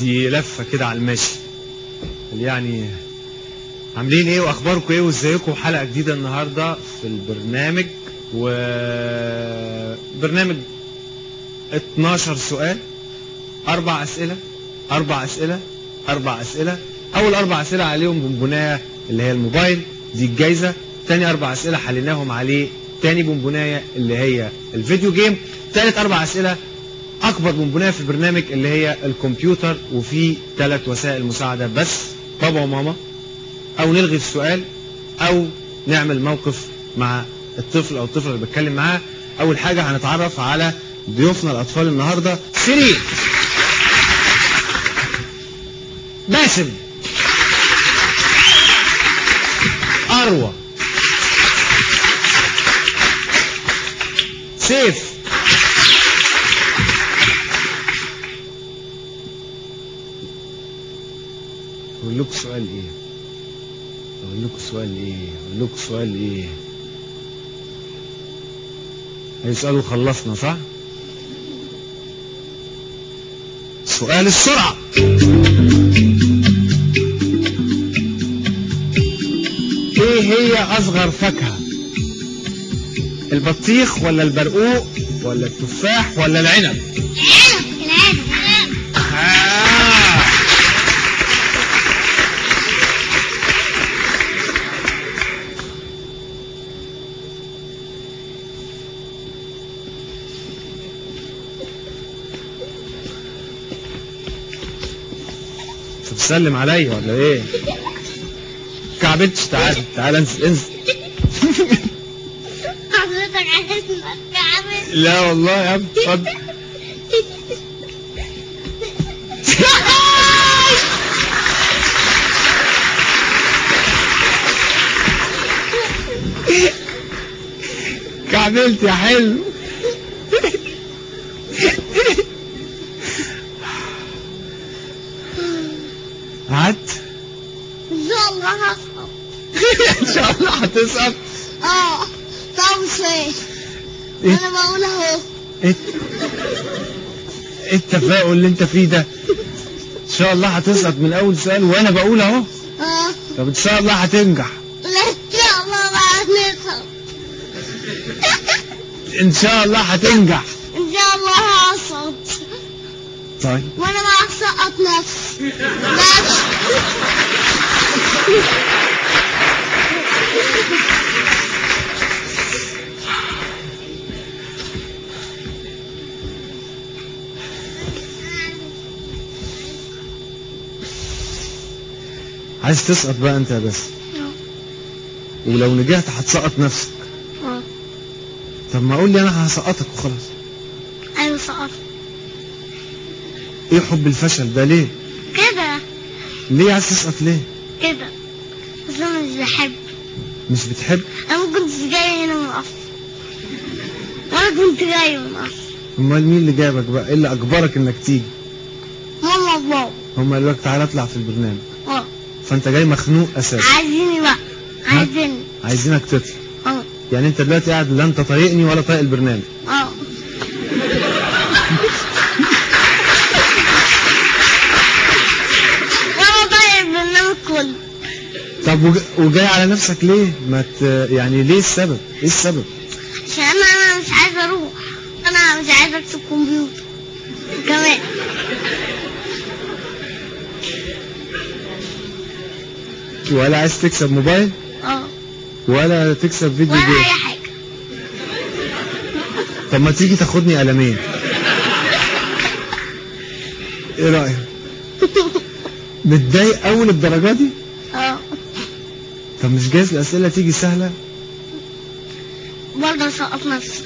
ندي لفة كده على المشي. يعني عاملين ايه واخباركم ايه وازيكم؟ حلقة جديدة النهاردة في البرنامج، وبرنامج 12 سؤال، 4 أسئلة 4 أسئلة 4 أسئلة. أول 4 أسئلة عليهم بونبوناية اللي هي الموبايل، دي الجايزة. تاني 4 أسئلة حليناهم عليه تاني بونبوناية اللي هي الفيديو جيم. تالت 4 أسئلة أكبر بونبوناية في البرنامج اللي هي الكمبيوتر، وفي 3 وسائل مساعدة بس، بابا وماما، أو نلغي السؤال، أو نعمل موقف مع الطفل أو الطفلة اللي بتكلم معاه. أول حاجة هنتعرف على ضيوفنا الأطفال النهاردة. سيرين، باسم، أروى، سيف، أقول لكم سؤال إيه؟ هيسألوا خلصنا صح؟ سؤال السرعة. ايه هي اصغر فاكهة؟ البطيخ ولا البرقوق ولا التفاح ولا العنب؟ العنب. بتسلم عليا ولا ايه؟ كعبتش. تعال انزل. حضرتك عايز تتكعبل؟ لا والله يا ابني، اتفضل. كعبلت يا حلو. قعدت؟ ان شاء الله هسقط. ان شاء الله هتسقط؟ طب ايه؟ انا بقول اهو. ايه التفاؤل اللي انت فيه ده؟ ان شاء الله هتسقط من اول سؤال وانا بقول اهو. طب ان شاء الله هتنجح. لا ان شاء الله بقى هنسقط. ان شاء الله هتنجح. ان شاء الله هسقط. طيب وانا بقى هسقط نفسي. عايز تسقط بقى انت يا بس؟ ولو نجحت هتسقط نفسك. طب ما اقول لي انا هسقطك وخلاص. ايوه سقط. ايه حب الفشل ده ليه؟ كده. ليه عايز تسقط ليه؟ كده بس انا مش بحب. مش بتحب؟ انا ما كنتش جاي هنا من اصل، وانا كنت جاي من اصل. امال مين اللي جابك بقى؟ ايه اللي اجبرك انك تيجي؟ ماما وبابا. هم قالوا لك تعالى اطلع في البرنامج. فانت جاي مخنوق اساسا. عايزيني بقى. عايزينك تطلع. يعني انت دلوقتي قاعد لا انت طايقني ولا طايق البرنامج. وانا طايق البرنامج كله. طب وجاي على نفسك ليه؟ يعني ليه السبب؟ ايه السبب؟ عشان انا مش عايز اروح، انا مش عايز اكتب كمبيوتر كمان. ولا عايز تكسب موبايل؟ ولا تكسب فيديو جيم؟ ولا اي حاجه. طب ما تيجي تاخدني قلمين؟ ايه رايك؟ متضايق اول الدرجه دي؟ طب مش جايز الاسئله تيجي سهله؟ برضه اسقط نفسي.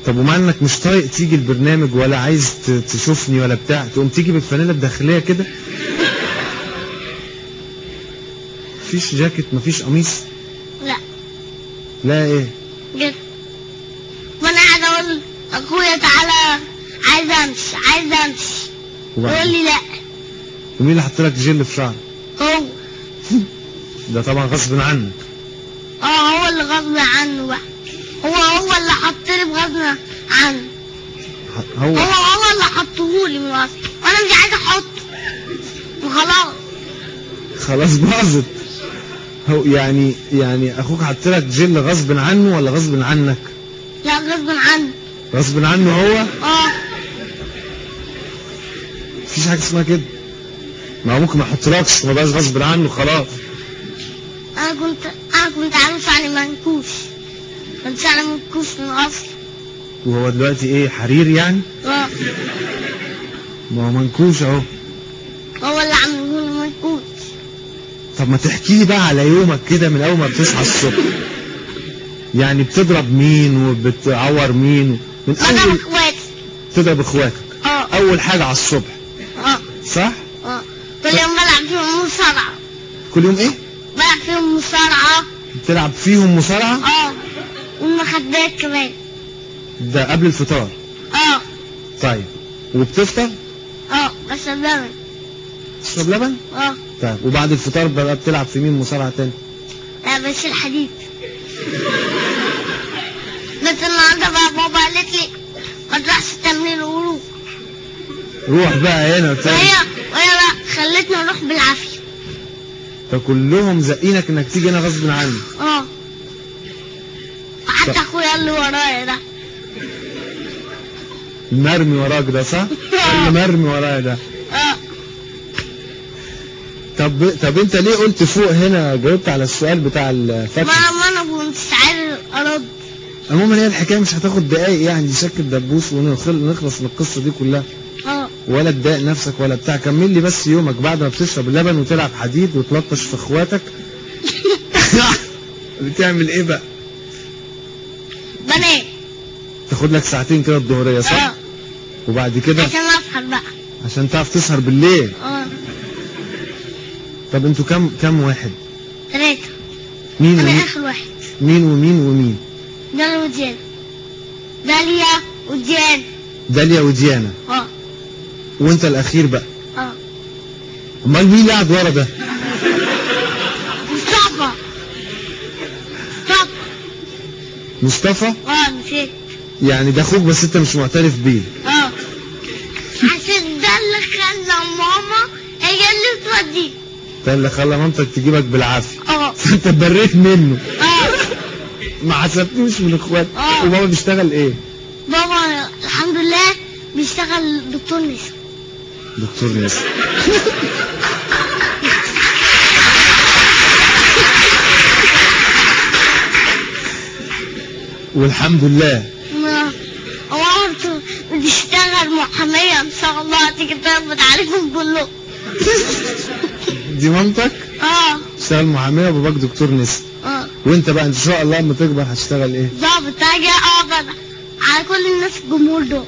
طب ومع انك مش طايق تيجي البرنامج ولا عايز تشوفني ولا بتاع، تقوم تيجي بالفانيله الداخليه كده؟ مفيش جاكيت؟ مفيش قميص؟ لا ايه؟ كده. وانا قاعد اقول اخويا تعالى عايز امشي. يقول لي لا. ومين اللي حط لك جل في شعرك؟ هو. ده طبعا غصب عنك. هو اللي غصب عنه بقى. هو اللي حط لي بغصب عنه. هو الاصل، وانا مش عايز احط وخلاص. خلاص باظت. هو يعني اخوك حط لك جل غصب عنه ولا غصب عنك؟ لا غصب عنه. غصب عنه هو؟ مفيش حاجه اسمها كده. ما هو ممكن ما يحطلكش ما بقاش غصب عنه خلاص. انا كنت عارف يعني منكوش، كنت يعني منكوش من الاصل. وهو دلوقتي ايه، حرير يعني؟ ما هو منكوش اهو. هو اللي عمله لي منكوش. طب ما تحكي لي بقى على يومك كده من اول ما بتصحى الصبح. يعني بتضرب مين وبتعور مين؟ من بضرب اخواتي. تضرب اخواتك؟ اول حاجه على الصبح. صح؟ كل يوم بلعب فيهم مصارعه. كل يوم ايه؟ بلعب فيهم مصارعه. بتلعب فيهم مصارعه؟ والمخدات كمان. ده قبل الفطار؟ طيب وبتفطر؟ بشرب لبن. تشرب لبن؟ طيب وبعد الفطار بقى بتلعب في مين مصارعه تاني؟ لا بس الحديد. بس النهارده بقى بابا قالت لي ما تروحش التمرين وروح. روح بقى هنا وهي بقى خلتني اروح بالعافيه. فكلهم زقينك انك تيجي هنا غصب عنك؟ وحتى اخويا اللي ورايا ده. المرمي وراك ده صح؟ اللي مرمي ورايا ده. طب انت ليه قلت فوق هنا جاوبت على السؤال بتاع الفاكهه؟ ما انا كنت عايز ارد. عموما هي الحكايه مش هتاخد دقايق يعني، دي شكل دبوس ونخلص من القصه دي كلها. ولا تضايق نفسك ولا بتاع. كمل لي بس يومك بعد ما بتشرب اللبن وتلعب حديد وتلطش في اخواتك. بتعمل ايه بقى؟ بنام. تاخد لك ساعتين كده الظهريه صح؟ وبعد كده عشان اسهر بقى، عشان تعرف تسهر بالليل. طب انتوا كم واحد؟ 3. مين انا اخر واحد. مين ومين؟ داليا وديانا. داليا وديانا. وانت الاخير بقى. امال مين اللي قاعد ورا ده؟ مصطفى. نسيت. يعني ده اخوك بس انت مش معترف بيه. عشان ده اللي خلى ماما هي اللي توديك. ده اللي خلى مامتك تجيبك بالعافيه. فانت اتبريت منه. ما حسبتوش من اخواتك. وبابا بيشتغل ايه؟ بابا الحمد لله بيشتغل دكتور نسا. دكتور نسا. والحمد لله. مامته بتشتغل محامية ان شاء الله، هتيجي تربط عليهم كلهم. دي مامتك؟ تشتغل محامية وباباك دكتور نسا. وانت بقى ان شاء الله لما تكبر هتشتغل ايه؟ ضابط. هاجي اقعد على كل الناس الجمهور دول.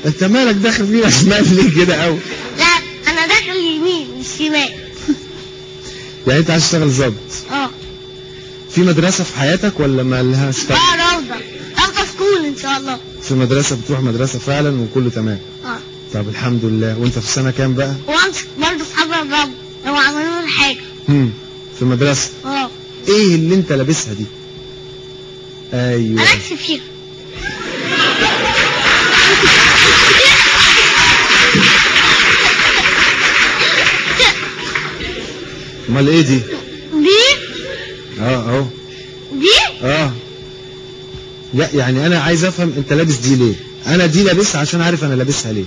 انت مالك داخل فينا شمال ليه كده قوي؟ لا انا داخل يمين مش شمال. يعني انت عايز تشتغل ظابط؟ في مدرسة في حياتك ولا ما لهاش؟ روضة سكول ان شاء الله. في مدرسة بتروح مدرسة فعلا وكله تمام؟ طب الحمد لله. وانت في سنة كام بقى؟ وامسك برضه اصحاب الرب لو عملوا لي حاجة. في المدرسة؟ ايه اللي انت لابسها دي؟ ايوه انا اكسب فيها. امال ايه دي؟ اهو. دي؟ لا يعني انا عايز افهم انت لابس دي ليه؟ انا دي لابسها عشان عارف انا لابسها ليه.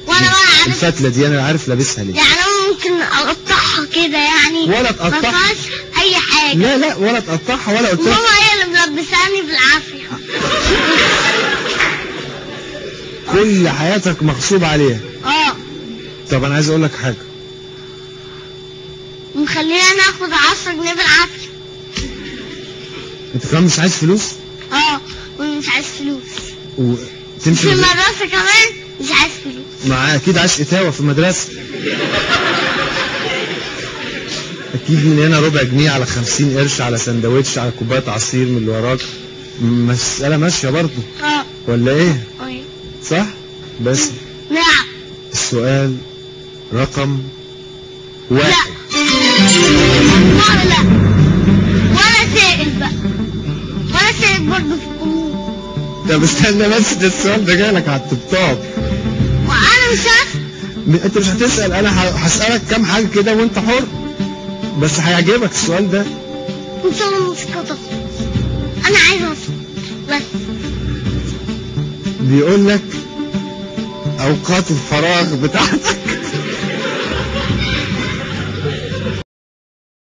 وانا بقى عارف الفتلة دي انا عارف لابسها ليه. يعني انا ممكن اقطعها كده يعني. ولا تقطعها. ما فيهاش اي حاجة. لا ولا تقطعها ولا قلت لك. ماما هي اللي ملبساني بالعافية. كل حياتك مغصوب عليها. طب انا عايز اقول لك حاجة. مخليني انا اخد 10 جنيه بالعافية. انت كمان مش عايز فلوس؟ ومش عايز فلوس. وتمشي في المدرسة كمان مش عايز فلوس. مع اكيد عايز اتاوة في المدرسة. اكيد من هنا ربع جنيه على 50 قرش على سندوتش على كوباية عصير من اللي وراك. مسألة ماشية برضه. ولا ايه؟ صح؟ بس نعم. السؤال رقم 1. لا ولا سائل بقى، ولا سائل برضه في الأمور. طب استنى بس، ده السؤال ده جايلك على الطبطاب. انت مش هتسأل، انا هسألك كام حاجة كده وانت حر، بس هيعجبك السؤال ده. ان شاء الله مش كده، انا عايز اصوت بس. بيقول لك اوقات الفراغ بتاعتك